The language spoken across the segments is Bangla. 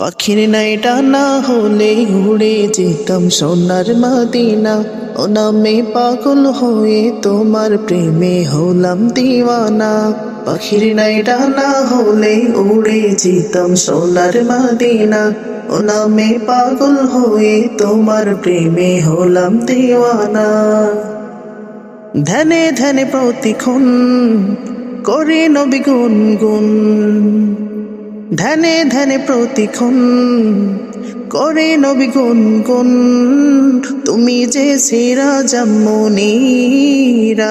পাখির নাই ডানা হলে উড়ে যেতাম সোনার মদিনা। ও নামে পাগল হয়ে তোমার প্রেমে হলাম দিওয়ানা। পাখির নাই ডানা হলে উড়ে যেতাম সোনার মদিনা। ও নামে পাগল হয়ে তোমার প্রেমে হলাম দিওয়ানা। ধ্যানে ধ্যানে প্রতিক্ষণ করে নবী গুনগুন। ধ্যানে ধ্যানে প্রতিক্ষণ করে নবী গুনগুন। তুমি যে সেরা জামুনিরা।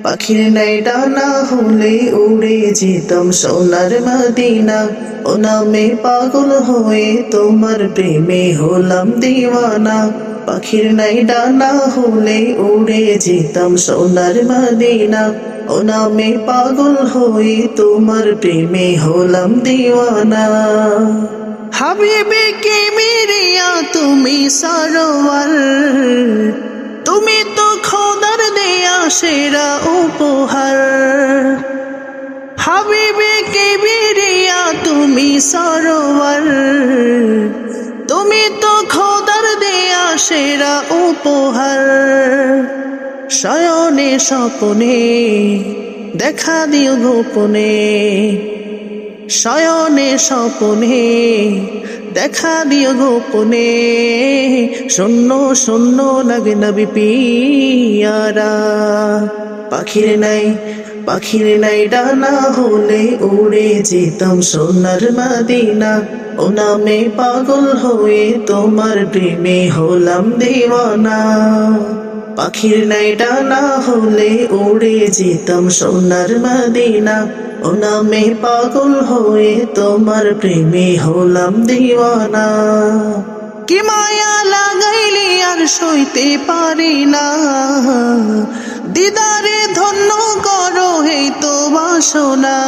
পাখির নাই ডানা হলে উড়ে যেতাম সোনার মদিনা। ও নামে পাগল হয়ে তোমার প্রেমে হলাম দিওয়ানা। পাখির নাই ডানা হলে উড়ে যেতাম সোনার মদিনা। ও নামে পাগল হয়ে তোমার প্রেমে হলাম দিওয়ানা। হাবিবে কে মেরিয়া তুমি সরোয়ার। তুমি তো খোদার দেয়া সেরা উপহার। হাবিবে কে মেরিয়া তুমি সরোয়ার। তুমি তো খোদার দেয়া সেরা উপহার। শয়নে স্বপনে দেখা দিও গোপনে। শয়নে স্বপনে দেখা দিও গোপনে। শূন্য শূন্য লাগে নবী পিয়ারা। পাখির নাই ডানা হলে উড়ে যেতাম সোনার মদিনা। ও নামে পাগল হয়ে তোমার প্রেমে হলাম দিওয়ানা। পাখির নাই ডানা হলে উড়ে যেতাম সোনার মদিনা। ও নামে পাগল হয়ে তোমার প্রেমে হলাম দিওয়ানা। কি মায়া লাগাইলি আর সইতে পারি না। দিদারে ধন্য করো এই তো বাসনা।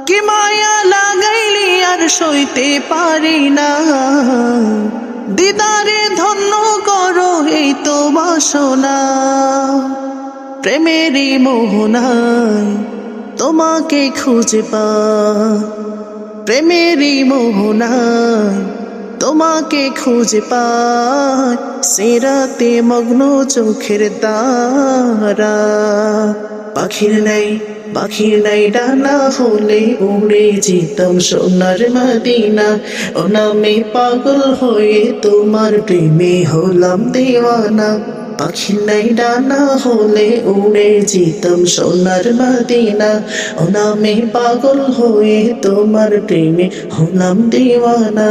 কি মায়া লাগাইলি আর সইতে পারি না। দিদারে ধন্য করো এই তো বাসনা। প্রেমেরই মোহনায় তোমাকে খুঁজে পাই। প্রেমেরই মোহনায় তোমাকে খুঁজে পাই। সেরাতে মগ্ন চোখের তারা। পাখির নাই ডানা হলে উড়ে যেতাম সোনার মদিনা। ও নামে পাগল হয়ে তোমার প্রেমে হলাম দিওয়ানা। পাখির নাই ডানা হলে উড়ে যেতাম সোনার মদিনা। ও নামে পাগল হয়ে তোমার প্রেমে হলাম দিওয়ানা।